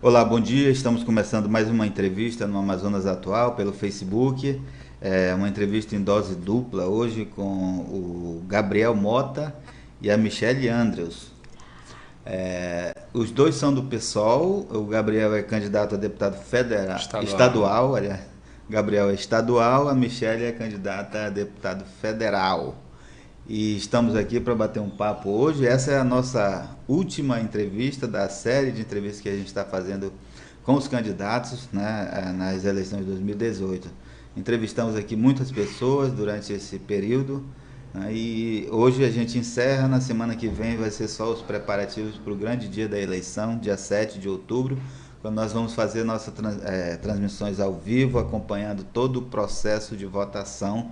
Olá, bom dia. Estamos começando mais uma entrevista no Amazonas Atual pelo Facebook. É uma entrevista em dose dupla hoje com o Gabriel Mota e a Michele Andrews. Os dois são do PSOL. O Gabriel é candidato a deputado federal, Estadual. estadual, aliás. Gabriel é estadual, a Michele é candidata a deputado federal. E estamos aqui para bater um papo hoje. Essa é a nossa última entrevista da série de entrevistas que a gente está fazendo com os candidatos, né, nas eleições de 2018. Entrevistamos aqui muitas pessoas durante esse período, né, e hoje a gente encerra. Na semana que vem vai ser só os preparativos para o grande dia da eleição, dia 7 de outubro, quando nós vamos fazer nossas transmissões ao vivo, acompanhando todo o processo de votação,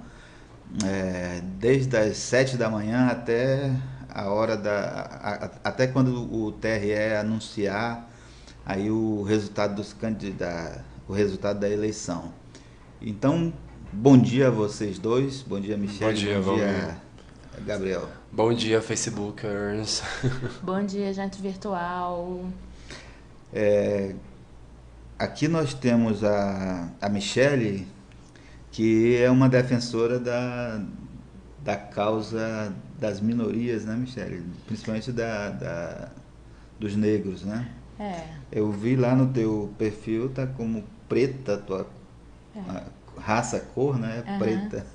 desde as 7 da manhã até a hora até quando o TRE anunciar aí o resultado dos candidatos, o resultado da eleição. Então, bom dia a vocês dois, bom dia Bom Michele, bom dia, Valmir. dia Gabriel. Bom dia, Facebookers. Bom dia, gente virtual. Aqui nós temos a Michele, que é uma defensora da causa das minorias, né, Michele? Principalmente dos negros, né? É, Eu vi lá no teu perfil, tá como preta, tua a raça, cor, né? aham. Preta.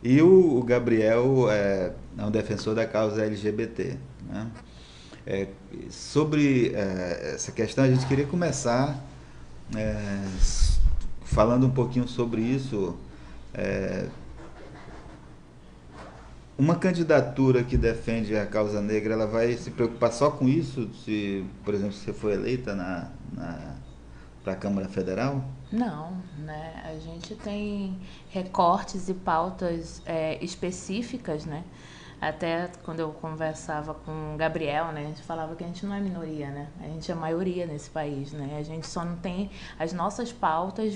E o Gabriel é um defensor da causa LGBT, né? É, sobre essa questão, a gente queria começar falando um pouquinho sobre isso. É, uma candidatura que defende a causa negra, ela vai se preocupar só com isso? Se, por exemplo, você for eleita para a Câmara Federal? Não, né? A gente tem recortes e pautas específicas, né? Até quando eu conversava com o Gabriel, né? A gente falava que a gente não é minoria, né? A gente é maioria nesse país, né? A gente só não tem as nossas pautas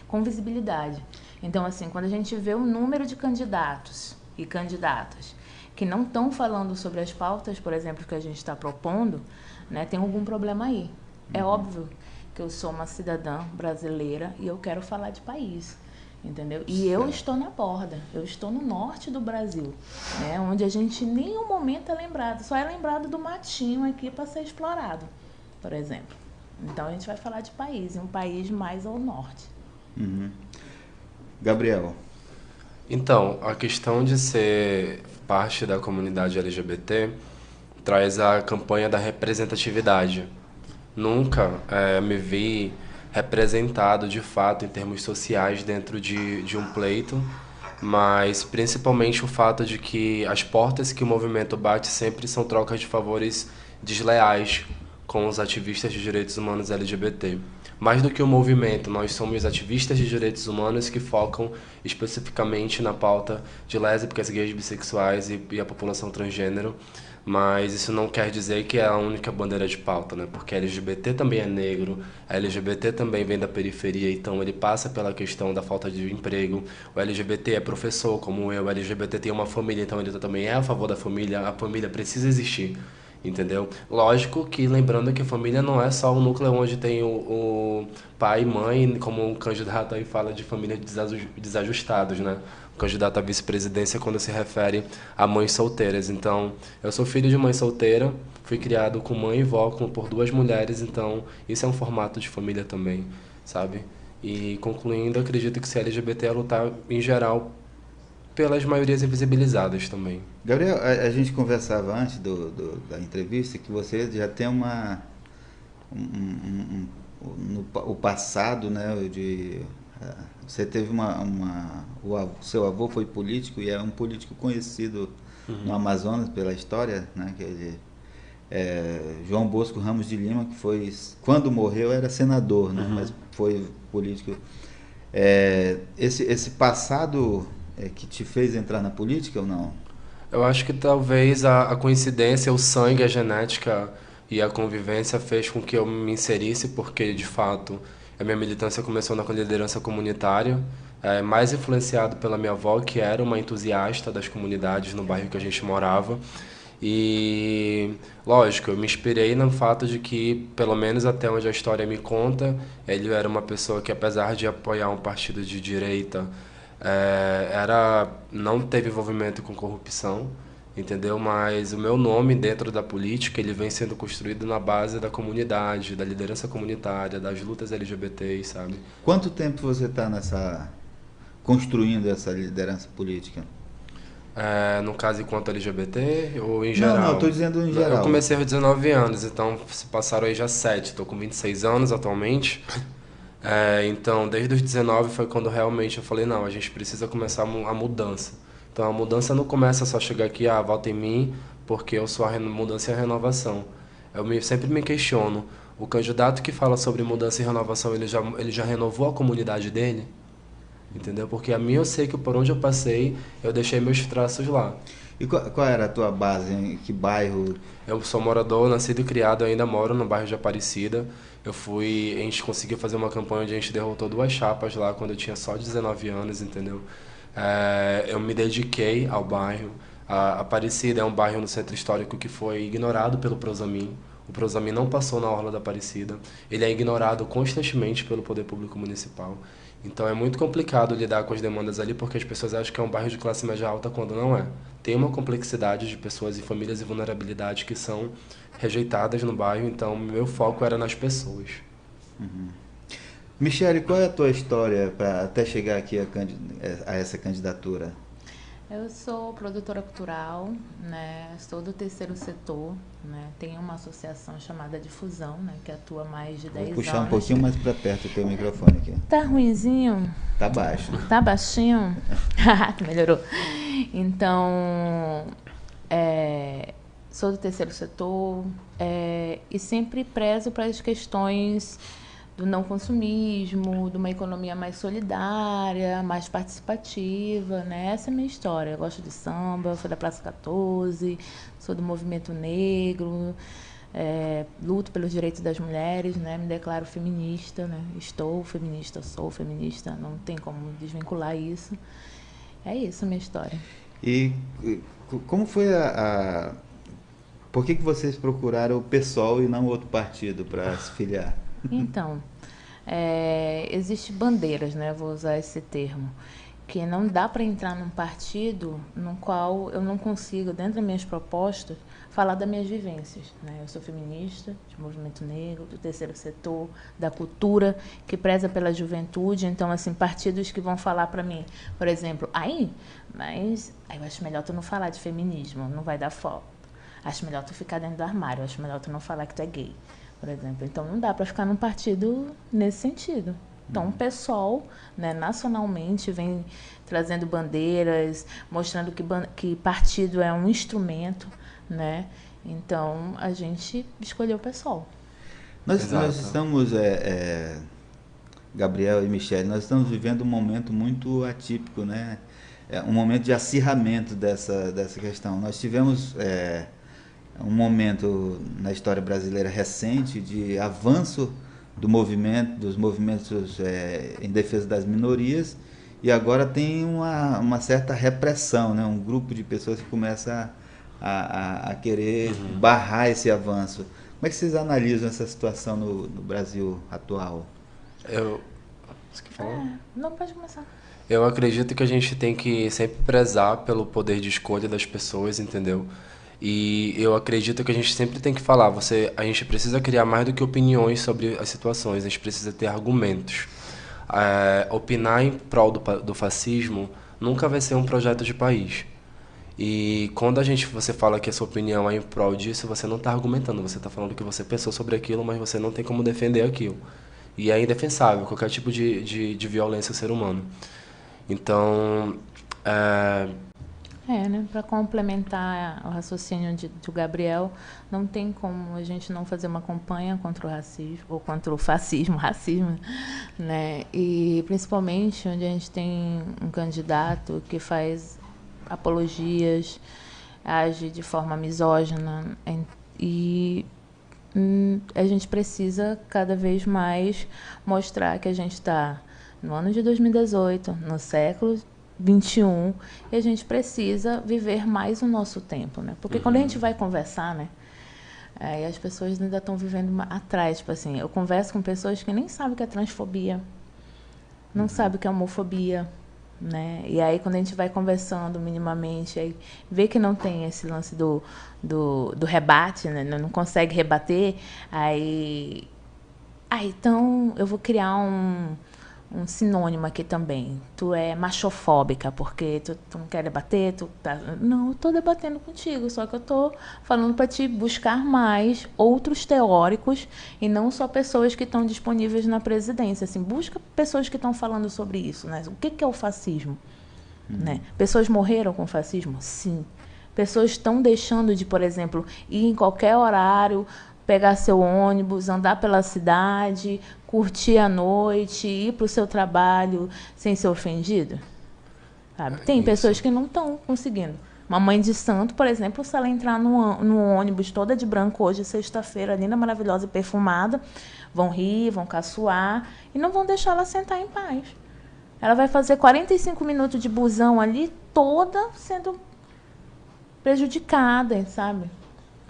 com visibilidade. Então, assim, quando a gente vê o número de candidatos e candidatas que não estão falando sobre as pautas, por exemplo, que a gente está propondo, né? Tem algum problema aí. É óbvio que eu sou uma cidadã brasileira e eu quero falar de país, entendeu? E eu Certo. estou na borda, eu estou no norte do Brasil, né? Onde a gente em nenhum momento é lembrado, só é lembrado do matinho aqui para ser explorado, por exemplo. Então a gente vai falar de país, e um país mais ao norte. Uhum. Gabriel. Então, a questão de ser parte da comunidade LGBT traz a campanha da representatividade. Nunca me vi representado de fato em termos sociais dentro de um pleito, mas principalmente o fato de que as portas que o movimento bate sempre são trocas de favores desleais com os ativistas de direitos humanos LGBT. Mais do que o movimento, nós somos ativistas de direitos humanos que focam especificamente na pauta de lésbicas, gays, bissexuais e a população transgênero, mas isso não quer dizer que é a única bandeira de pauta, né? Porque LGBT também é negro, a LGBT também vem da periferia, então ele passa pela questão da falta de emprego. O LGBT é professor, como eu, o LGBT tem uma família, então ele também é a favor da família, a família precisa existir. Entendeu? Lógico que lembrando que a família não é só o núcleo onde tem o pai e mãe, como o candidato aí fala de famílias desajustados, né? O candidato à vice-presidência quando se refere a mães solteiras. Então, eu sou filho de mãe solteira, fui criado com mãe e vó por duas mulheres, então isso é um formato de família também, sabe? E concluindo, acredito que ser LGBT é lutar em geral pelas maiorias invisibilizadas também. Gabriel, a gente conversava antes da entrevista que você já tem o passado, né, você teve seu avô foi político e é um político conhecido no Amazonas pela história, né, que João Bosco Ramos de Lima, que foi, quando morreu era senador, né, mas foi político. Esse passado que te fez entrar na política ou não? Eu acho que talvez a coincidência, o sangue, a genética e a convivência fez com que eu me inserisse, porque de fato a minha militância começou na liderança comunitária, mais influenciado pela minha avó, que era uma entusiasta das comunidades no bairro que a gente morava. E Lógico, eu me inspirei no fato de que, pelo menos até onde a história me conta, ele era uma pessoa que, apesar de apoiar um partido de direita, não teve envolvimento com corrupção, entendeu? Mas o meu nome dentro da política, ele vem sendo construído na base da comunidade, da liderança comunitária, das lutas LGBTs, sabe? Quanto tempo você está construindo essa liderança política? No caso, enquanto LGBT ou em geral? Não, estou dizendo em geral. Eu comecei aos 19 anos, então se passaram aí já 7. Estou com 26 anos atualmente. Então, desde os 19 foi quando realmente eu falei, não, a gente precisa começar a mudança. Então, a mudança não começa só chegar aqui, vota em mim, porque eu sou a mudança e a renovação. Sempre me questiono, o candidato que fala sobre mudança e renovação, ele já renovou a comunidade dele? Entendeu? Porque a minha eu sei que por onde eu passei, eu deixei meus traços lá. E qual era a tua base? Em que bairro? Eu sou morador, nascido e criado, eu ainda moro no bairro de Aparecida. A gente conseguiu fazer uma campanha onde a gente derrotou 2 chapas lá quando eu tinha só 19 anos, entendeu? Eu me dediquei ao bairro. A Aparecida é um bairro no centro histórico que foi ignorado pelo Prosamin. O Prosamin não passou na orla da Aparecida. Ele é ignorado constantemente pelo poder público municipal. Então é muito complicado lidar com as demandas ali, porque as pessoas acham que é um bairro de classe média alta quando não é. Tem uma complexidade de pessoas e famílias e vulnerabilidade que são rejeitadas no bairro, então meu foco era nas pessoas. Uhum. Michele, qual é a tua história para até chegar aqui a essa candidatura? Eu sou produtora cultural, né? Sou do terceiro setor, né? Tenho uma associação chamada Difusão, né? Que atua há mais de 10 anos. Vou puxar um pouquinho mais para perto o teu microfone aqui. Tá ruinzinho? Tá baixo. Tá baixinho? Melhorou. Então, sou do terceiro setor e sempre prezo para as questões do não consumismo, de uma economia mais solidária, mais participativa, né? Essa é a minha história. Eu gosto de samba, sou da Praça 14, sou do movimento negro, luto pelos direitos das mulheres, né? Me declaro feminista, né? Estou feminista, sou feminista, não tem como desvincular isso. É isso a minha história. E como foi por que vocês procuraram o PSOL e não outro partido para se filiar? Então, existem bandeiras, né? Vou usar esse termo, que não dá para entrar num partido no qual eu não consigo, dentro das minhas propostas, falar das minhas vivências, né? Eu sou feminista, de movimento negro, do terceiro setor, da cultura, que preza pela juventude. Então, assim, partidos que vão falar para mim, por exemplo, mas eu acho melhor tu não falar de feminismo, não vai dar foto. Acho melhor tu ficar dentro do armário, acho melhor tu não falar que tu é gay, por exemplo. Então, não dá para ficar num partido nesse sentido. Então, o PSOL, né, nacionalmente, vem trazendo bandeiras, mostrando que partido é um instrumento, né? Então, a gente escolheu o PSOL. Nós estamos, Gabriel e Michele, nós estamos vivendo um momento muito atípico, né? Um momento de acirramento dessa questão. Nós tivemos um momento na história brasileira recente de avanço dos movimentos em defesa das minorias, e agora tem uma certa repressão, né? Um grupo de pessoas que começa a querer barrar esse avanço. Como é que vocês analisam essa situação no Brasil atual? Você quer falar? Não, pode começar. Eu acredito que a gente tem que sempre prezar pelo poder de escolha das pessoas, entendeu? E eu acredito que a gente sempre tem que falar, a gente precisa criar mais do que opiniões sobre as situações, a gente precisa ter argumentos. Opinar em prol do fascismo nunca vai ser um projeto de país. E quando você fala que a sua opinião é em prol disso, você não está argumentando, você está falando que você pensou sobre aquilo, mas você não tem como defender aquilo. E é indefensável qualquer tipo de violência ao ser humano. Então, né? Para complementar o raciocínio do Gabriel, não tem como a gente não fazer uma campanha contra o racismo, ou contra o fascismo, racismo, né? E principalmente onde a gente tem um candidato que faz apologias, age de forma misógina, e a gente precisa cada vez mais mostrar que a gente está no ano de 2018, no século 21, e a gente precisa viver mais o nosso tempo, né? Porque quando a gente vai conversar, né, E as pessoas ainda estão vivendo atrás, tipo assim, eu converso com pessoas que nem sabem o que é transfobia, não sabem o que é homofobia, né? E aí quando a gente vai conversando minimamente, aí vê que não tem esse lance do rebate, né? Não consegue rebater, aí então eu vou criar um sinônimo aqui também. Tu é machofóbica, porque tu não quer debater, Não, eu tô debatendo contigo, só que eu tô falando para te buscar mais outros teóricos e não só pessoas que estão disponíveis na presidência. Assim, busca pessoas que estão falando sobre isso, né? O que é o fascismo? Né? Pessoas morreram com o fascismo? Sim. Pessoas estão deixando de, por exemplo, ir em qualquer horário, pegar seu ônibus, andar pela cidade, curtir a noite, ir para o seu trabalho sem ser ofendido? Sabe? Tem pessoas que não estão conseguindo. Uma mãe de santo, por exemplo, se ela entrar no ônibus toda de branco hoje, sexta-feira, linda, maravilhosa e perfumada, vão rir, vão caçoar e não vão deixar ela sentar em paz. Ela vai fazer 45 minutos de busão ali, toda sendo prejudicada, sabe?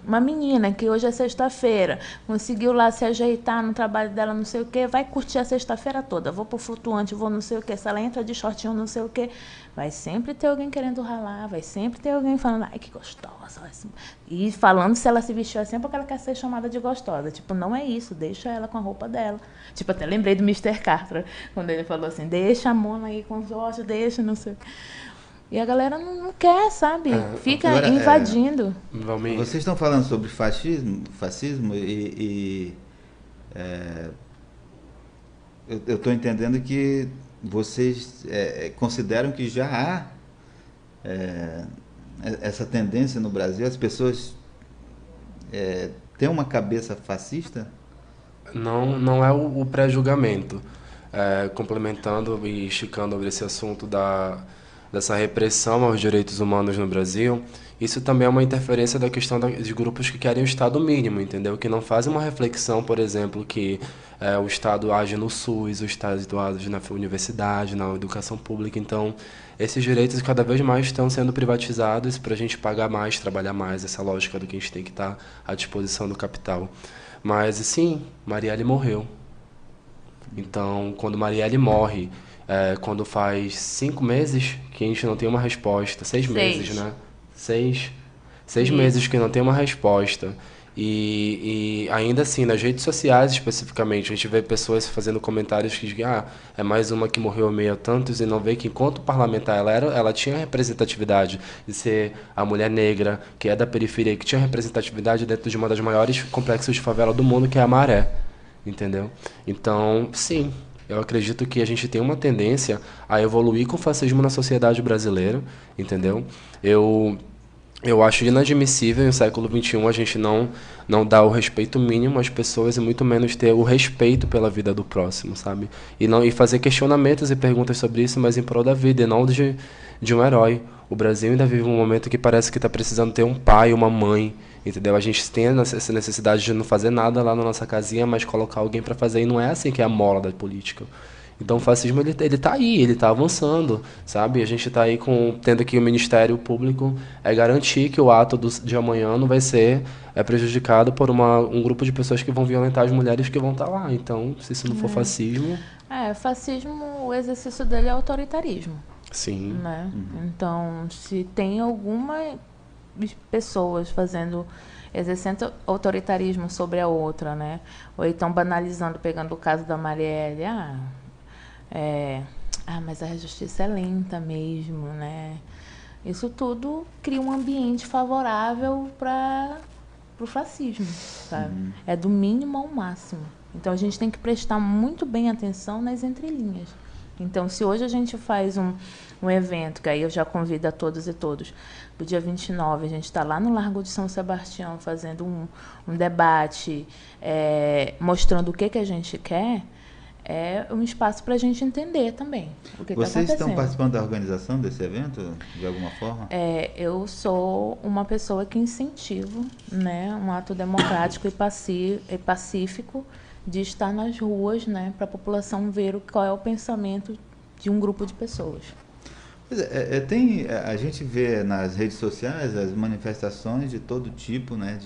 Uma menina que hoje é sexta-feira, conseguiu lá se ajeitar no trabalho dela, não sei o quê, vai curtir a sexta-feira toda. Vou pro flutuante, vou não sei o quê. Se ela entra de shortinho, não sei o quê, vai sempre ter alguém querendo ralar, vai sempre ter alguém falando, ai, que gostosa. E falando se ela se vestiu assim, é porque ela quer ser chamada de gostosa. Tipo, não é isso, deixa ela com a roupa dela. Tipo, até lembrei do Mr. Carter, quando ele falou assim, deixa a Mona aí com os ossos, deixa, não sei o quê. E a galera não quer, sabe? Fica agora, invadindo. Vocês estão falando sobre fascismo eu estou entendendo que vocês consideram que já há essa tendência no Brasil, as pessoas têm uma cabeça fascista? Não é o pré-julgamento. Complementando e esticando sobre esse assunto dessa repressão aos direitos humanos no Brasil, isso também é uma interferência da questão de grupos que querem o Estado mínimo, entendeu? Que não fazem uma reflexão, por exemplo, que o Estado age no SUS, o Estado age na universidade, na educação pública. Então, esses direitos cada vez mais estão sendo privatizados para a gente pagar mais, trabalhar mais, essa lógica do que a gente tem que estar à disposição do capital. Mas, sim, Marielle morreu. Então, quando Marielle morre, quando faz 5 meses que a gente não tem uma resposta, 6 meses, né? 6 meses que não tem uma resposta. E ainda assim, nas redes sociais especificamente, a gente vê pessoas fazendo comentários que dizem, é mais uma que morreu a meio a tantos, e não vê que enquanto parlamentar ela tinha representatividade de ser a mulher negra, que é da periferia, que tinha representatividade dentro de uma das maiores complexos de favela do mundo, que é a Maré. Entendeu? Então, sim, eu acredito que a gente tem uma tendência a evoluir com o fascismo na sociedade brasileira, entendeu? Eu acho inadmissível no século XXI a gente não dar o respeito mínimo às pessoas e muito menos ter o respeito pela vida do próximo, sabe? E fazer questionamentos e perguntas sobre isso, mas em prol da vida e não de um herói. O Brasil ainda vive um momento que parece que está precisando ter um pai, uma mãe, entendeu? A gente tem essa necessidade de não fazer nada lá na nossa casinha, mas colocar alguém para fazer, e não é assim que é a mola da política. Então o fascismo ele tá aí, ele tá avançando, sabe? A gente tá aí tendo que o Ministério Público garantir que o ato de amanhã não vai ser prejudicado por um grupo de pessoas que vão violentar as mulheres que vão estar lá. Então, se isso não for fascismo... Fascismo, o exercício dele é autoritarismo. Sim. Né? Então, se tem algumas pessoas exercendo autoritarismo sobre a outra, né? Ou então banalizando, pegando o caso da Marielle, mas a justiça é lenta mesmo, né? Isso tudo cria um ambiente favorável para o fascismo, sabe? É do mínimo ao máximo. Então a gente tem que prestar muito bem atenção nas entrelinhas. Então, se hoje a gente faz um evento, que aí eu já convido a todos e todos, do dia 29, a gente está lá no Largo de São Sebastião fazendo um debate, mostrando o que a gente quer, é um espaço para a gente entender também o que está acontecendo. Vocês estão participando da organização desse evento, de alguma forma? Eu sou uma pessoa que incentivo, né, um ato democrático e pacífico de estar nas ruas, né, para a população ver qual é o pensamento de um grupo de pessoas. A gente vê nas redes sociais as manifestações de todo tipo, né,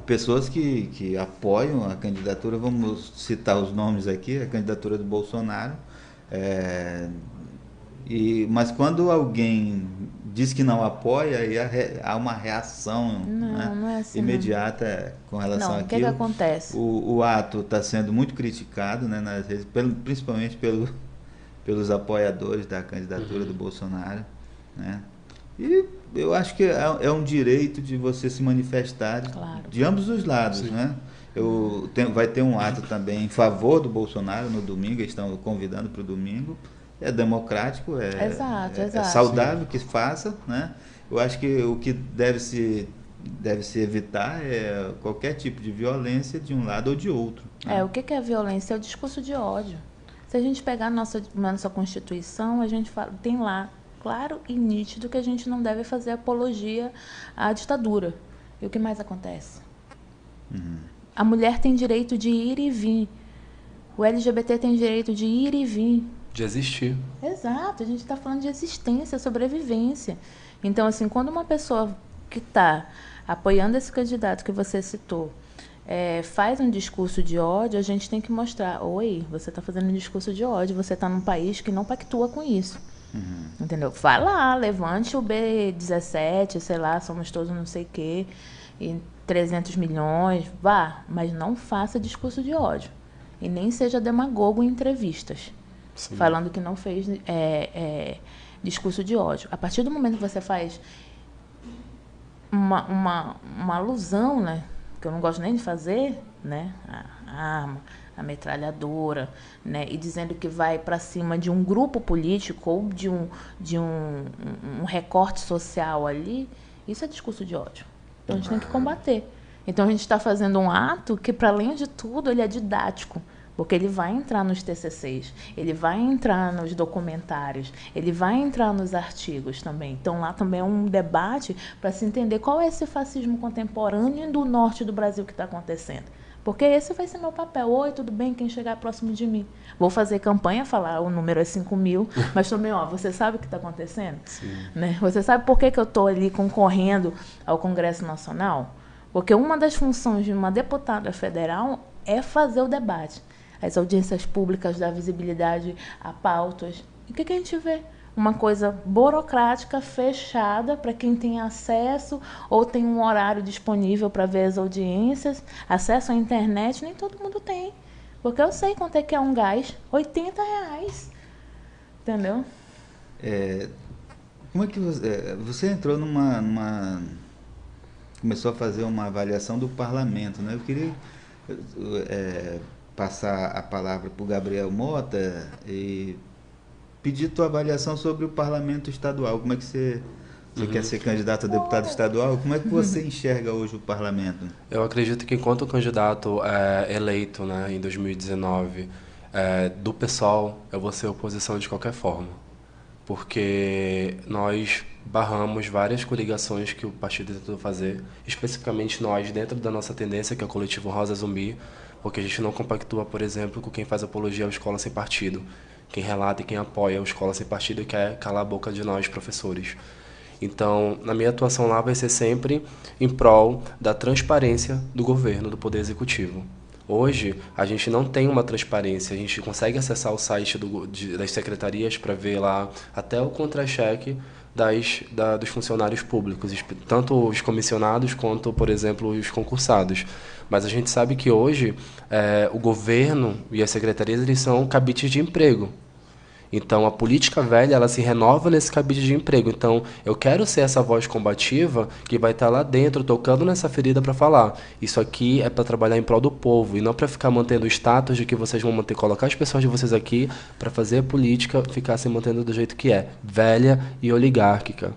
pessoas que apoiam a candidatura, vamos citar os nomes aqui, a candidatura do Bolsonaro, mas quando alguém diz que não apoia, aí há uma reação, né, não é assim, imediata com relação não, àquilo. O que acontece? O ato está sendo muito criticado, né, nas redes, principalmente pelos apoiadores da candidatura do Bolsonaro, né? E eu acho que é um direito de você se manifestar de ambos os lados, né? Vai ter um ato também em favor do Bolsonaro no domingo, eles estão convidando para o domingo. É democrático, exato. É saudável que faça, né? Eu acho que o que deve se evitar é qualquer tipo de violência de um lado ou de outro, né? O que é violência? É o discurso de ódio. Se a gente pegar nossa Constituição, a gente tem lá claro e nítido que a gente não deve fazer apologia à ditadura. E o que mais acontece? A mulher tem direito de ir e vir. O LGBT tem direito de ir e vir. De existir. Exato, a gente está falando de existência, sobrevivência. Então, assim, quando uma pessoa que está apoiando esse candidato que você citou faz um discurso de ódio, a gente tem que mostrar, oi, você está fazendo um discurso de ódio, você está num país que não pactua com isso. Entendeu? Vai lá, levante o B17, sei lá, somos todos não sei o quê, e 300 milhões, vá, mas não faça discurso de ódio. E nem seja demagogo em entrevistas. Sim. Falando que não fez discurso de ódio. A partir do momento que você faz uma alusão, né, que eu não gosto nem de fazer, né, a arma, a metralhadora, né, e dizendo que vai para cima de um grupo político ou de um recorte social ali, isso é discurso de ódio. Então a gente tem que combater. Então a gente está fazendo um ato que, para além de tudo, ele é didático. Porque ele vai entrar nos TCCs, ele vai entrar nos documentários, ele vai entrar nos artigos também. Então, lá também é um debate para se entender qual é esse fascismo contemporâneo do norte do Brasil que está acontecendo. Porque esse vai ser meu papel. Oi, tudo bem? Quem chegar próximo de mim? Vou fazer campanha, falar o número é 5.000, mas também, você sabe o que está acontecendo? Sim. Né? Você sabe por que eu estou ali concorrendo ao Congresso Nacional? Porque uma das funções de uma deputada federal é fazer o debate. As audiências públicas, dar visibilidade a pautas. E o que a gente vê? Uma coisa burocrática, fechada, para quem tem acesso ou tem um horário disponível para ver as audiências. Acesso à internet, nem todo mundo tem. Porque eu sei quanto é que é um gás. R$80. Entendeu? Como é que você entrou começou a fazer uma avaliação do parlamento, né? Eu queria passar a palavra para o Gabriel Mota e pedir tua avaliação sobre o parlamento estadual. Como é que você quer ser candidato a deputado estadual? Como é que você enxerga hoje o parlamento? Eu acredito que enquanto candidato eleito, né, em 2019 do PSOL, eu vou ser oposição de qualquer forma. Porque nós barramos várias coligações que o partido tentou fazer, especificamente nós, dentro da nossa tendência, que é o coletivo Rosa Zumbi, porque a gente não compactua, por exemplo, com quem faz apologia ao Escola Sem Partido, quem relata e quem apoia o Escola Sem Partido e quer calar a boca de nós, professores. Então, na minha atuação lá vai ser sempre em prol da transparência do governo, do Poder Executivo. Hoje, a gente não tem uma transparência, a gente consegue acessar o site das secretarias para ver lá até o contra-cheque dos funcionários públicos, tanto os comissionados quanto, por exemplo, os concursados. Mas a gente sabe que hoje o governo e as secretarias eles são cabides de emprego. Então, a política velha ela se renova nesse cabide de emprego. Então, eu quero ser essa voz combativa que vai estar lá dentro, tocando nessa ferida para falar. Isso aqui é para trabalhar em prol do povo e não para ficar mantendo o status de que vocês vão colocar as pessoas de vocês aqui para fazer a política ficar se mantendo do jeito que é, velha e oligárquica.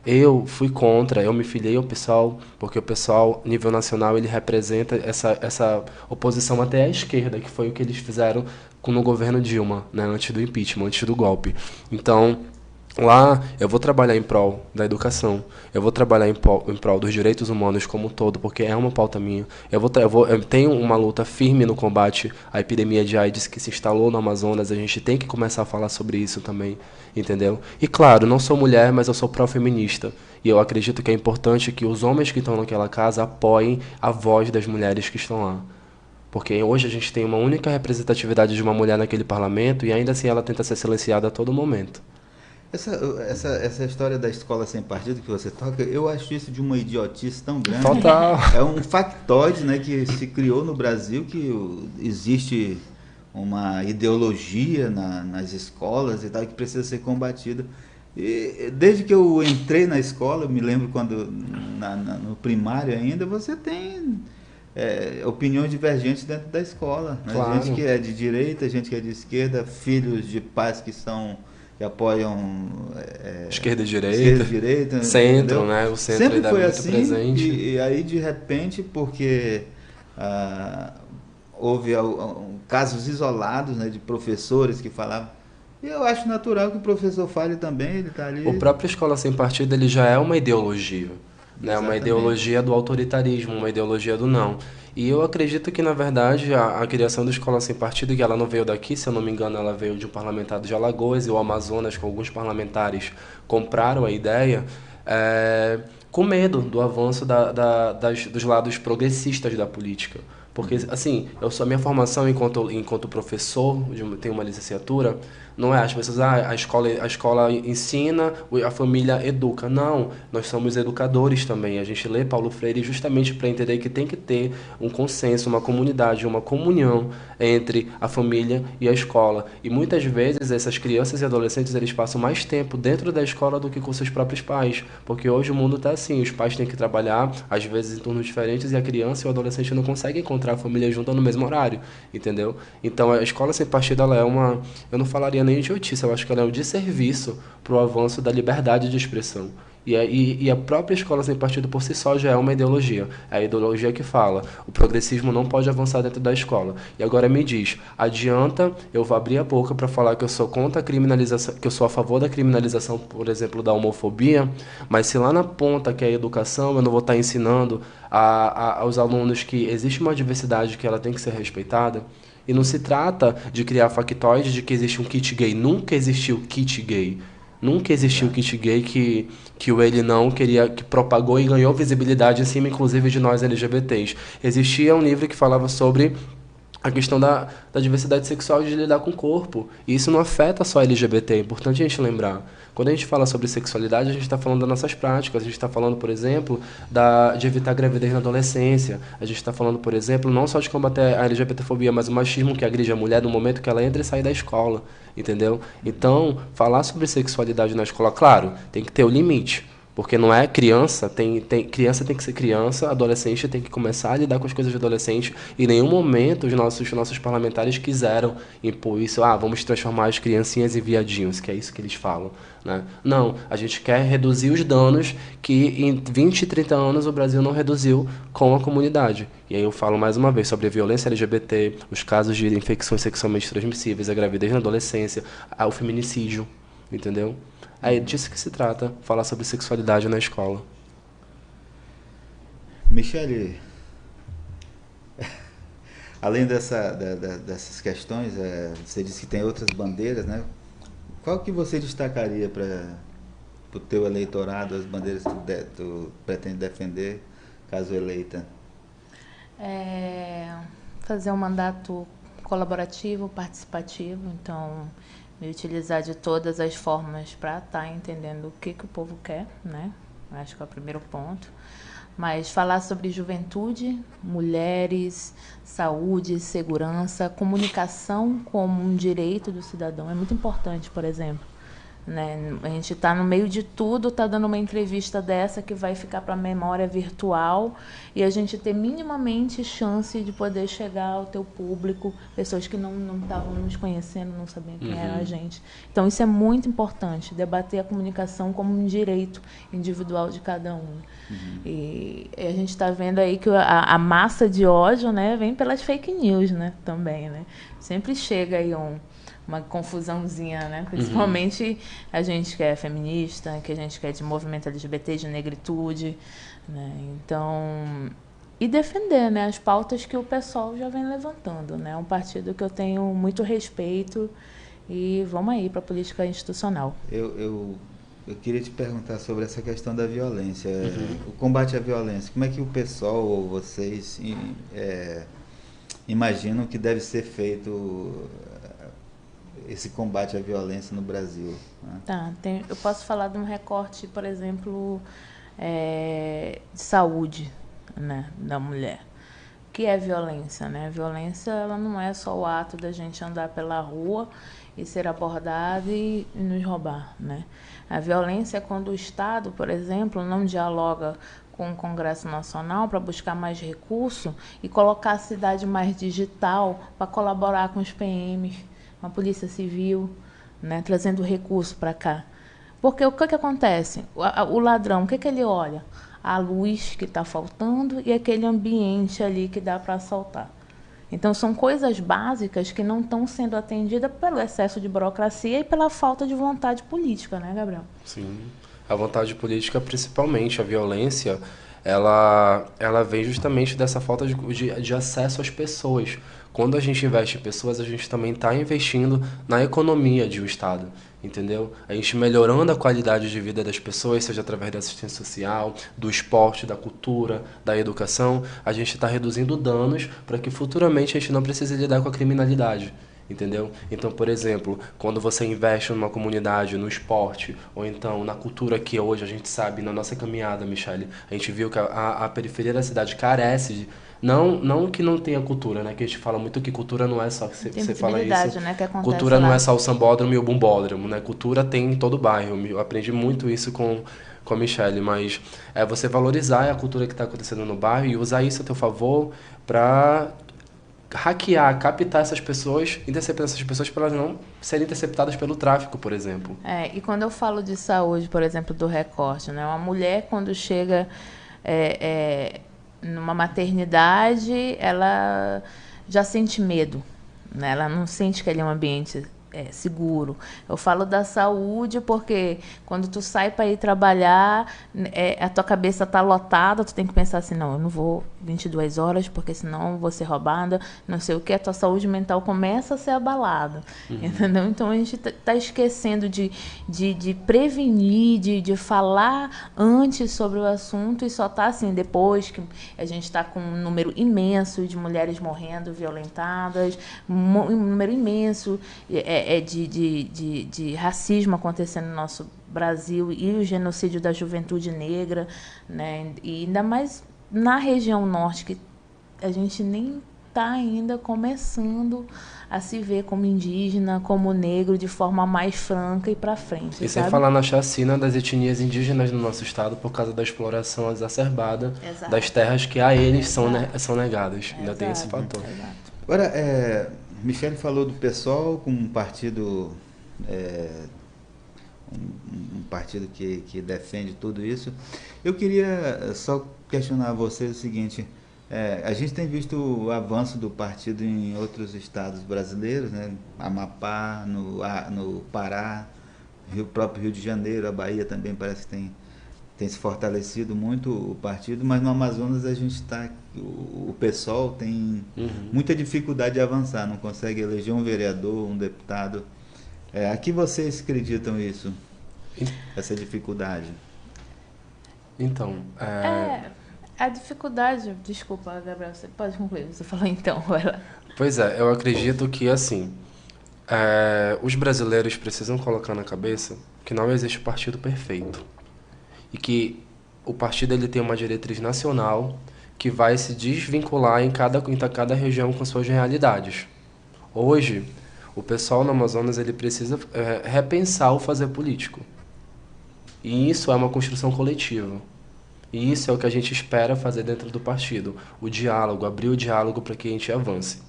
Eu fui contra, eu me filiei ao PSOL, porque o PSOL, nível nacional, ele representa essa oposição até à esquerda, que foi o que eles fizeram no governo Dilma, né, antes do impeachment, antes do golpe. Então, Lá eu vou trabalhar em prol da educação, eu vou trabalhar em prol dos direitos humanos como um todo, porque é uma pauta minha. Eu tenho uma luta firme no combate à epidemia de AIDS que se instalou no Amazonas, a gente tem que começar a falar sobre isso também, entendeu? E claro, não sou mulher, mas eu sou pró-feminista. E eu acredito que é importante que os homens que estão naquela casa apoiem a voz das mulheres que estão lá. Porque hoje a gente tem uma única representatividade de uma mulher naquele parlamento e ainda assim ela tenta ser silenciada a todo momento. Essa história da escola sem partido que você toca, eu acho isso de uma idiotice tão grande. Total. É um factoide, né, que se criou no Brasil, que existe uma ideologia nas escolas e tal, que precisa ser combatida. E desde que eu entrei na escola, eu me lembro quando, no primário ainda, você tem opiniões divergentes dentro da escola. Né? Claro. Gente que é de direita, gente que é de esquerda, filhos de pais que apoiam esquerda e direita, centro, entendeu? né? O centro sempre ainda foi é muito assim, presente. E aí de repente, porque houve casos isolados, né, de professores que falavam, e eu acho natural que o professor fale também, ele está ali. O próprio Escola Sem Partido ele já é uma ideologia, né? Uma ideologia do autoritarismo, uma ideologia do não. E eu acredito que, na verdade, a criação da Escola Sem Partido, que ela não veio daqui, se eu não me engano, ela veio de um parlamentar de Alagoas e o Amazonas, com alguns parlamentares, compraram a ideia com medo do avanço dos lados progressistas da política. Porque, assim, minha formação enquanto professor, tenho uma licenciatura, não é as pessoas, a escola ensina, a família educa. Não, nós somos educadores também. A gente lê Paulo Freire justamente para entender que tem que ter um consenso, uma comunidade, uma comunhão entre a família e a escola. E muitas vezes essas crianças e adolescentes eles passam mais tempo dentro da escola do que com seus próprios pais. Porque hoje o mundo está assim, os pais têm que trabalhar, às vezes em turnos diferentes, e a criança e o adolescente não conseguem encontrar a família junta no mesmo horário, entendeu? Então a Escola Sem Partido ela é eu não falaria nem idiotice, eu acho que ela é um desserviço para o avanço da liberdade de expressão. E a própria Escola Sem Partido por si só já é uma ideologia. É a ideologia que fala, o progressismo não pode avançar dentro da escola. E agora me diz, adianta eu vou abrir a boca para falar que eu sou contra a criminalização, que eu sou a favor da criminalização, por exemplo, da homofobia, mas se lá na ponta, que é a educação, eu não vou estar ensinando aos alunos que existe uma diversidade que ela tem que ser respeitada? E não se trata de criar factoides de que existe um kit gay. Nunca existiu kit gay. Nunca existiu o kit gay que o Ele Não queria, que propagou e ganhou visibilidade em cima, inclusive, de nós LGBTs. Existia um livro que falava sobre a questão da diversidade sexual de lidar com o corpo. E isso não afeta só LGBT, é importante a gente lembrar. Quando a gente fala sobre sexualidade, a gente está falando das nossas práticas. A gente está falando, por exemplo, de evitar gravidez na adolescência. A gente está falando, por exemplo, não só de combater a LGBTfobia, mas o machismo que agride a mulher no momento que ela entra e sai da escola. Entendeu? Então, falar sobre sexualidade na escola, claro, tem que ter o limite. Porque não é criança, criança tem que ser criança, adolescente tem que começar a lidar com as coisas de adolescente. E em nenhum momento os nossos parlamentares quiseram impor isso, vamos transformar as criancinhas em viadinhos, que é isso que eles falam. Né? Não, a gente quer reduzir os danos que em 20, 30 anos o Brasil não reduziu com a comunidade. E aí eu falo mais uma vez sobre a violência LGBT, os casos de infecções sexualmente transmissíveis, a gravidez na adolescência, o feminicídio, entendeu? É disso que se trata, falar sobre sexualidade na escola. Michele, além dessas questões, você disse que tem outras bandeiras, né? Qual que você destacaria para o teu eleitorado, as bandeiras que tu pretende defender, caso eleita? Fazer um mandato colaborativo, participativo, então me utilizar de todas as formas para estar entendendo o que o povo quer, né? Acho que é o primeiro ponto. Mas falar sobre juventude, mulheres, saúde, segurança, comunicação como um direito do cidadão é muito importante, por exemplo. Né? A gente está no meio de tudo, está dando uma entrevista dessa que vai ficar para a memória virtual e a gente ter minimamente chance de poder chegar ao teu público, pessoas que não estavam nos conhecendo, não sabiam quem era a gente. Então isso é muito importante, debater a comunicação como um direito individual de cada um. E a gente está vendo aí que a massa de ódio, né, vem pelas fake news, né, também, né? Sempre chega aí uma confusãozinha, né? Principalmente a gente que é feminista, que a gente que é de movimento LGBT, de negritude, né? Então, e defender, né, as pautas que o pessoal já vem levantando, né? É um partido que eu tenho muito respeito e vamos aí para a política institucional. Eu queria te perguntar sobre essa questão da violência, o combate à violência. Como é que o pessoal ou vocês imaginam que deve ser feito esse combate à violência no Brasil? Né? Tá, eu posso falar de um recorte, por exemplo, de saúde, né, da mulher. O que é violência, né? Violência, ela não é só o ato da gente andar pela rua e ser abordado e nos roubar, né? A violência é quando o Estado, por exemplo, não dialoga com o Congresso Nacional para buscar mais recurso e colocar a cidade mais digital para colaborar com os PMs, com a Polícia Civil, né? Trazendo recurso para cá. Porque o que acontece? O ladrão, o que ele olha? A luz que está faltando e aquele ambiente ali que dá para assaltar. Então, são coisas básicas que não estão sendo atendidas pelo excesso de burocracia e pela falta de vontade política, né, Gabriel? Sim, a vontade política, principalmente a violência, ela vem justamente dessa falta de acesso às pessoas. Quando a gente investe em pessoas, a gente também está investindo na economia de um Estado, entendeu? A gente melhorando a qualidade de vida das pessoas, seja através da assistência social, do esporte, da cultura, da educação, a gente está reduzindo danos para que futuramente a gente não precise lidar com a criminalidade. Entendeu? Então, por exemplo, quando você investe numa comunidade, no esporte, ou então na cultura que hoje a gente sabe, na nossa caminhada, Michele, a gente viu que a periferia da cidade carece de... Não que não tenha cultura, né? Que a gente fala muito que cultura não é só... Você fala isso. Né, que acontece cultura lá. não é só o sambódromo e o bumbódromo, né? Cultura tem em todo o bairro. Eu aprendi muito isso com a Michele, mas é você valorizar a cultura que está acontecendo no bairro e usar isso a teu favor para... hackear, captar essas pessoas, interceptar essas pessoas para elas não serem interceptadas pelo tráfico, por exemplo. E quando eu falo de saúde, por exemplo, do recorte, né? Uma mulher, quando chega numa maternidade, ela já sente medo, né? Ela não sente que ele é um ambiente seguro. Eu falo da saúde porque quando tu sai para ir trabalhar, a tua cabeça tá lotada, tu tem que pensar assim, não, eu não vou 22 horas porque senão eu vou ser roubada, não sei o que, a tua saúde mental começa a ser abalada, entendeu? Então a gente tá esquecendo de prevenir, de falar antes sobre o assunto e só tá assim, depois que a gente tá com um número imenso de mulheres morrendo, violentadas, um número imenso de racismo acontecendo no nosso Brasil e o genocídio da juventude negra, né? E ainda mais na região norte, que a gente nem está ainda começando a se ver como indígena, como negro, de forma mais franca e para frente. E sem falar na chacina das etnias indígenas no nosso estado por causa da exploração exacerbada das terras que a eles são negadas. Ainda tem esse fator. Agora, Michele falou do PSOL como um partido, um partido que defende tudo isso. Eu queria só questionar vocês o seguinte: a gente tem visto o avanço do partido em outros estados brasileiros, né? Amapá, no Pará, próprio Rio de Janeiro, a Bahia também parece que tem se fortalecido muito o partido, mas no Amazonas a gente o PSOL tem muita dificuldade de avançar, não consegue eleger um vereador, um deputado. A que vocês acreditam isso, essa dificuldade? Então, a dificuldade... Desculpa, Gabriel, você pode concluir, você falou então, vai lá. Pois é, eu acredito que, assim, os brasileiros precisam colocar na cabeça que não existe partido perfeito. E que o partido ele tem uma diretriz nacional que vai se desvincular em cada região com suas realidades. Hoje, o pessoal no Amazonas ele precisa repensar o fazer político. E isso é uma construção coletiva. E isso é o que a gente espera fazer dentro do partido. O diálogo, abrir o diálogo para que a gente avance.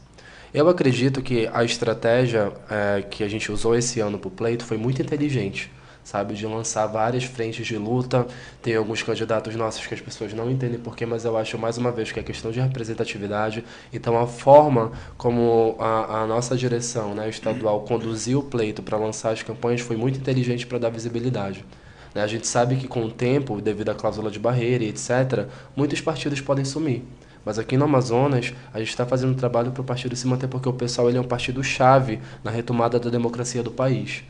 Eu acredito que a estratégia que a gente usou esse ano para o pleito foi muito inteligente. sabe? De lançar várias frentes de luta. Tem alguns candidatos nossos que as pessoas não entendem porquê, mas eu acho, mais uma vez, que é questão de representatividade. Então, a forma como a nossa direção, né, estadual conduziu o pleito para lançar as campanhas foi muito inteligente para dar visibilidade. A gente sabe que com o tempo, devido à cláusula de barreira e etc., muitos partidos podem sumir. Mas aqui no Amazonas, a gente está fazendo um trabalho para o partido se manter, porque o PSOL ele é um partido-chave na retomada da democracia do país.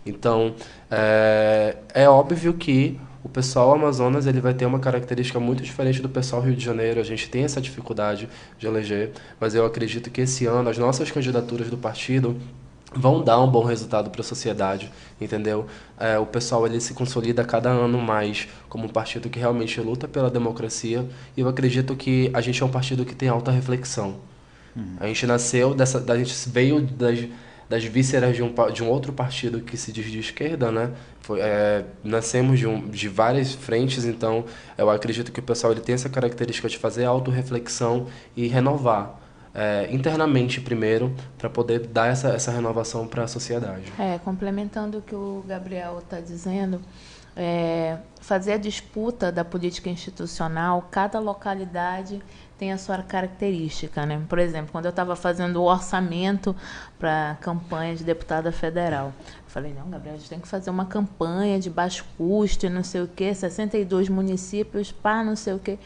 Então, é óbvio que o PSOL Amazonas ele vai ter uma característica muito diferente do PSOL Rio de Janeiro. A gente tem essa dificuldade de eleger, mas eu acredito que esse ano as nossas candidaturas do partido vão dar um bom resultado para a sociedade, entendeu? O pessoal ele se consolida cada ano mais como um partido que realmente luta pela democracia, e eu acredito que a gente é um partido que tem alta reflexão. A gente nasceu a gente veio das vísceras de um outro partido que se diz de esquerda, né? Nascemos de várias frentes, então eu acredito que o pessoal ele tem essa característica de fazer autorreflexão e renovar. Internamente primeiro, para poder dar essa renovação para a sociedade. Complementando o que o Gabriel está dizendo, fazer a disputa da política institucional, cada localidade tem a sua característica, né? Por exemplo, quando eu estava fazendo o orçamento para a campanha de deputada federal, eu falei, não, Gabriel, a gente tem que fazer uma campanha de baixo custo e não sei o quê, 62 municípios, não sei o quê.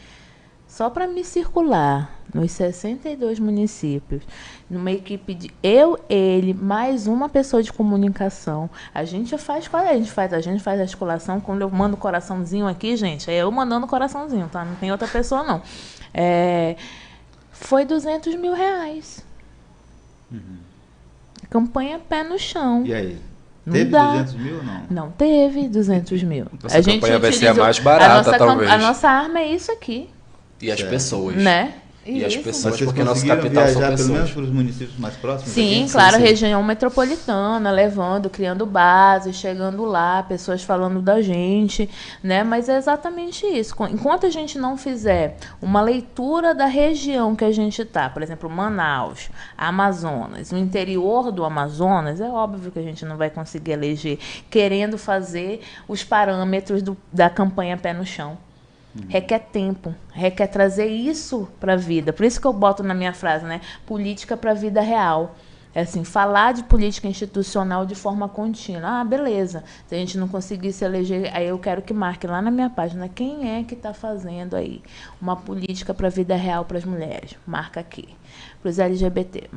Só para me circular nos 62 municípios, numa equipe de ele, mais uma pessoa de comunicação, a gente faz a articulação. Quando eu mando coraçãozinho aqui, gente, é eu mandando coraçãozinho, tá? Não tem outra pessoa, não. Foi R$200 mil. Campanha pé no chão. E aí? Teve 200 mil ou não? Não teve 200 mil. Nossa campanha vai ser a mais barata, talvez. A nossa arma é isso aqui. E as pessoas. Né? E as pessoas, porque nosso capital são pessoas. Pelo menos para os municípios mais próximos? Sim, claro, região metropolitana, levando, criando base, chegando lá, pessoas falando da gente, né? Mas é exatamente isso. Enquanto a gente não fizer uma leitura da região que a gente está, por exemplo, Manaus, Amazonas, o interior do Amazonas, é óbvio que a gente não vai conseguir eleger querendo fazer os parâmetros da campanha pé no chão. Requer tempo, requer trazer isso para a vida. Por isso que eu boto na minha frase, né? Política para a vida real. É assim, falar de política institucional de forma contínua. Beleza. Se a gente não conseguir se eleger, aí eu quero que marque lá na minha página quem é que está fazendo aí uma política para a vida real para as mulheres. Marca aqui. Para os LGBT,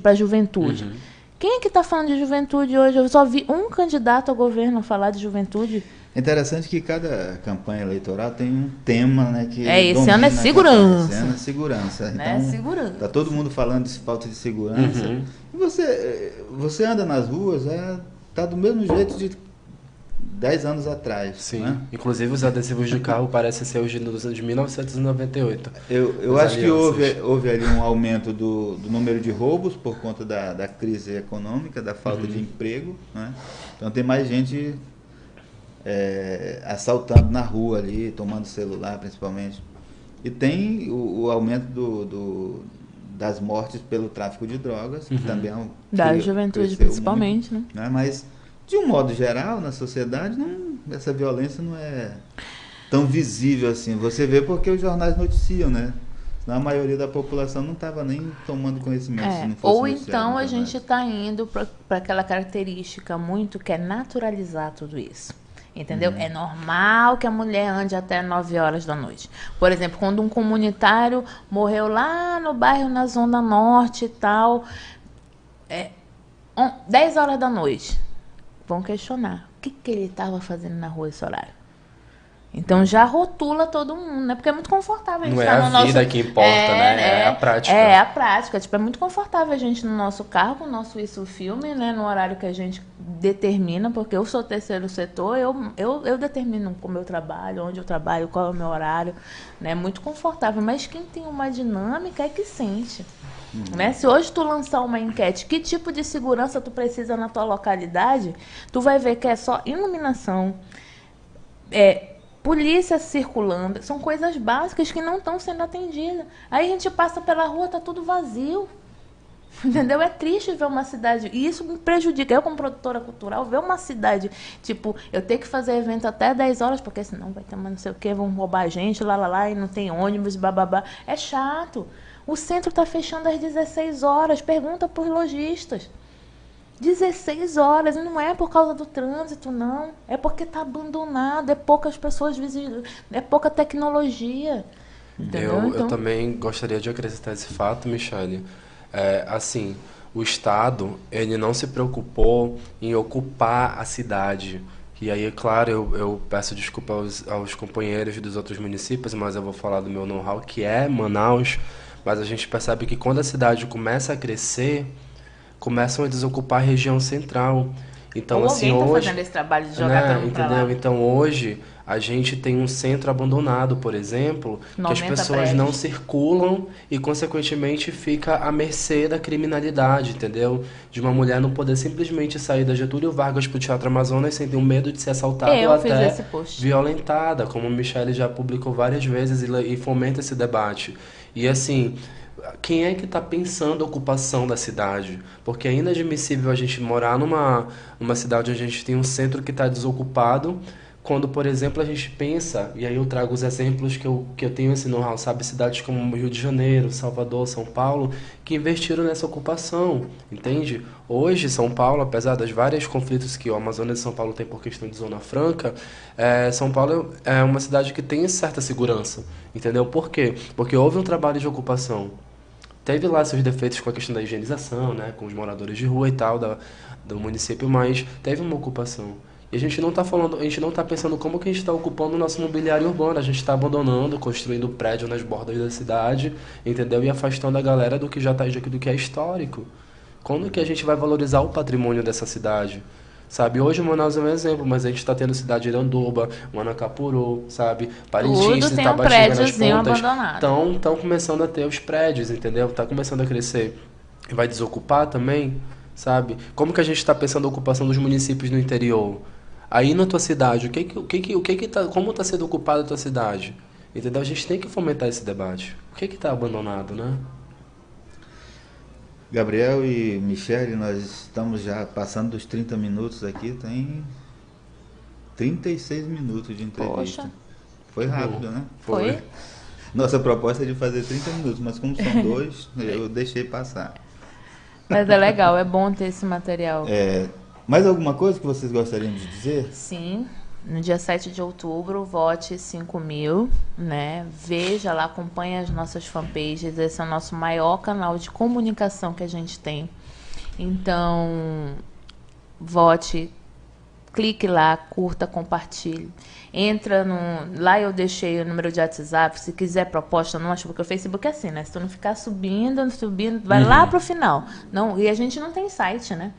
para a juventude. Quem é que está falando de juventude hoje? Eu só vi um candidato ao governo falar de juventude. É interessante que cada campanha eleitoral tem um tema, né? Que esse ano é segurança. Esse ano é segurança. Né? Então, segurança. Tá todo mundo falando de falta de segurança. E você anda nas ruas, tá do mesmo jeito de 10 anos atrás. Sim. Né? Inclusive os adesivos de carro parecem ser os de 1998. Eu acho que houve ali um aumento do número de roubos por conta da crise econômica, da falta de emprego. Né? Então tem mais gente assaltando na rua ali, tomando celular principalmente. E tem o aumento das mortes pelo tráfico de drogas, que também é da juventude principalmente, muito, né? Mas, de um modo geral, na sociedade, essa violência não é tão visível assim. Você vê porque os jornais noticiam, né? A maioria da população não estava nem tomando conhecimento. Se não fosse ou então a gente está indo para aquela característica muito que é naturalizar tudo isso. Entendeu? É normal que a mulher ande até 9 horas da noite. Por exemplo, quando um comunitário morreu lá no bairro, na Zona Norte e tal, 10 horas da noite, vão questionar o que ele estava fazendo na rua esse horário. Então já rotula todo mundo, né? Porque é muito confortável. Não é a vida que importa, né? É a prática. É a prática. Tipo, é muito confortável a gente no nosso carro, no nosso Isso Filme, né? No horário que a gente determina, porque eu sou terceiro setor, eu determino como eu trabalho, onde eu trabalho, qual é o meu horário, né? É muito confortável. Mas quem tem uma dinâmica é que sente. Né? Se hoje tu lançar uma enquete, que tipo de segurança tu precisa na tua localidade, tu vai ver que é só iluminação, polícia circulando, são coisas básicas que não estão sendo atendidas. Aí a gente passa pela rua, tá tudo vazio. Entendeu? É triste ver uma cidade, e isso me prejudica. Eu, como produtora cultural, ver uma cidade, tipo, eu ter que fazer evento até 10 horas, porque senão vai ter mais não sei o quê, vão roubar a gente, lá, e não tem ônibus, bababá. É chato. O centro está fechando às 16 horas. Pergunta para os lojistas. 16 horas, e não é por causa do trânsito, não. É porque está abandonado, é poucas pessoas visitam, é pouca tecnologia. Entendeu? Eu também gostaria de acrescentar esse fato, Michele. Assim, o Estado, ele não se preocupou em ocupar a cidade. E aí, é claro, eu peço desculpa aos companheiros dos outros municípios, mas eu vou falar do meu know-how, que é Manaus. Mas a gente percebe que quando a cidade começa a crescer, começam a desocupar a região central. Então, Ou assim, alguém está hoje, fazendo esse trabalho de jogar todo mundo pra entendeu? lá. Então, hoje, a gente tem um centro abandonado, por exemplo, que as 90 pessoas prédios. não circulam e, consequentemente, fica à mercê da criminalidade, entendeu? De uma mulher não poder simplesmente sair da Getúlio Vargas pro Teatro Amazonas sem ter um medo de ser assaltada ou Eu fiz até esse post. violentada, como a Michelle já publicou várias vezes e fomenta esse debate. E, assim, quem é que está pensando a ocupação da cidade? Porque é inadmissível a gente morar numa cidade onde a gente tem um centro que está desocupado, quando, por exemplo, a gente pensa, e aí eu trago os exemplos que eu tenho esse know-how, sabe? Cidades como Rio de Janeiro, Salvador, São Paulo, que investiram nessa ocupação, entende? Hoje, São Paulo, apesar das vários conflitos que o Amazonas e São Paulo tem por questão de Zona Franca, São Paulo é uma cidade que tem certa segurança, entendeu? Por quê? Porque houve um trabalho de ocupação. Teve lá seus defeitos com a questão da higienização, né, com os moradores de rua e tal do município, mas teve uma ocupação. E a gente não está falando, a gente não está pensando como que a gente está ocupando o nosso mobiliário urbano. A gente está abandonando, construindo prédio nas bordas da cidade, entendeu? E afastando a galera do que já tá, do que é histórico. Quando que a gente vai valorizar o patrimônio dessa cidade? Sabe, hoje Manaus é um exemplo, mas a gente está tendo cidade de Iranduba, Manacapuru, sabe, Parintins, Tudo tem um Tabatinga nas prédiozinho pontas, abandonado. estão começando a ter os prédios, entendeu? Tá começando a crescer. Vai desocupar também, sabe? Como que a gente está pensando a ocupação dos municípios no interior? Aí na tua cidade, como está sendo ocupada a tua cidade? Entendeu? A gente tem que fomentar esse debate. O que está abandonado, né? Gabriel e Michele, nós estamos já passando dos 30 minutos aqui, tem 36 minutos de entrevista. Poxa. Foi rápido, né? Foi? Nossa proposta é de fazer 30 minutos, mas como são dois, eu deixei passar. Mas é legal, é bom ter esse material. Mais alguma coisa que vocês gostariam de dizer? Sim, no dia 7 de outubro, vote 5.000, né? Veja lá, acompanhe as nossas fanpages, esse é o nosso maior canal de comunicação que a gente tem. Então, vote, clique lá, curta, compartilhe. Entra no... Lá eu deixei o número de WhatsApp, se quiser proposta, não acho, porque o Facebook é assim, né? Se tu não ficar subindo, vai lá pro final. Não, e a gente não tem site, né?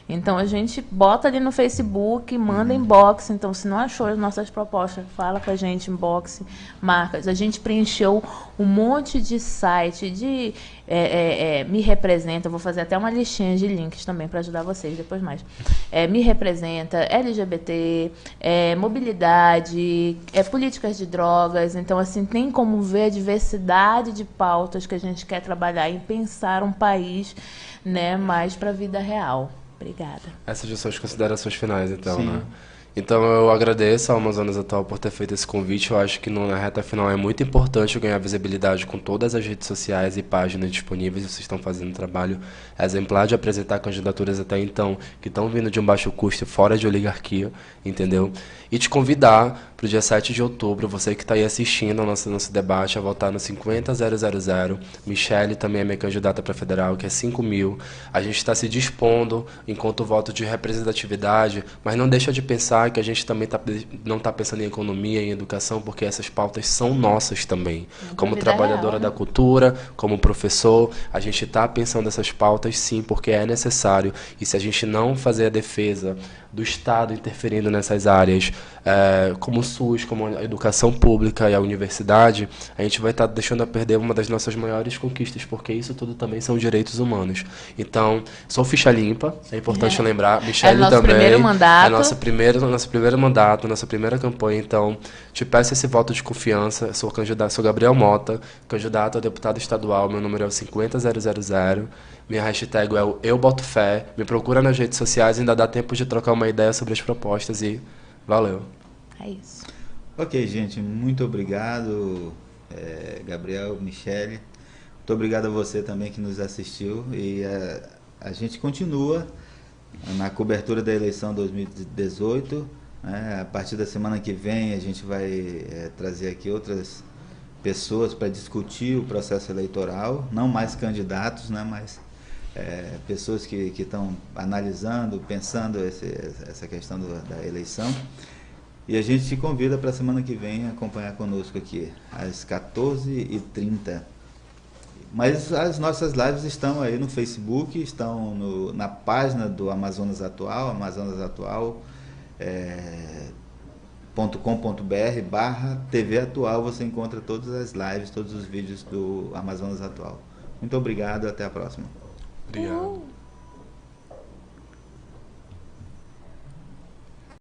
Então a gente bota ali no Facebook, manda inbox. Então, se não achou as nossas propostas, fala com a gente, inbox, marcas. A gente preencheu um monte de site de Me Representa. Eu vou fazer até uma listinha de links também para ajudar vocês depois mais. Me Representa, LGBT, mobilidade, políticas de drogas. Então, assim, tem como ver a diversidade de pautas que a gente quer trabalhar em pensar um país, né, mais para a vida real. Obrigada. Essas são suas considerações finais, então, Sim. né? Então eu agradeço ao Amazonas Atual por ter feito esse convite. Eu acho que na reta final é muito importante ganhar visibilidade com todas as redes sociais e páginas disponíveis. Vocês estão fazendo um trabalho exemplar de apresentar candidaturas até então que estão vindo de um baixo custo, fora de oligarquia, entendeu? E te convidar para o dia 7 de outubro, você que está aí assistindo ao nosso debate, a votar no 50000. Michele também é minha candidata para federal, que é 5.000. A gente está se dispondo, enquanto voto de representatividade, mas não deixa de pensar que a gente também não está pensando em economia e em educação, porque essas pautas são nossas também. Como trabalhadora da cultura, como professor, a gente está pensando nessas pautas sim, porque é necessário. E se a gente não fazer a defesa do Estado interferindo nessas áreas, como o SUS, como a educação pública e a universidade, a gente vai estar deixando a perder uma das nossas maiores conquistas, porque isso tudo também são direitos humanos. Então, sou ficha limpa, é importante lembrar. Michele nosso também. Primeiro mandato. É nosso primeiro nosso primeiro mandato, nossa primeira campanha, então te peço esse voto de confiança. Sou candidato, sou Gabriel Mota, candidato a deputado estadual, meu número é o 50000, minha hashtag é o Eu Boto Fé, me procura nas redes sociais, ainda dá tempo de trocar uma ideia sobre as propostas e valeu. É isso. Ok, gente, muito obrigado, Gabriel, Michele. Muito obrigado a você também que nos assistiu e a gente continua na cobertura da eleição 2018. Né? A partir da semana que vem a gente vai trazer aqui outras pessoas para discutir o processo eleitoral, não mais candidatos, né? Mas pessoas que estão analisando, pensando essa questão da eleição. E a gente te convida para a semana que vem acompanhar conosco aqui, às 14h30. Mas as nossas lives estão aí no Facebook, estão na página do Amazonas Atual, amazonasatual.com.br/TV Atual. Você encontra todas as lives, todos os vídeos do Amazonas Atual. Muito obrigado, até a próxima. Obrigado.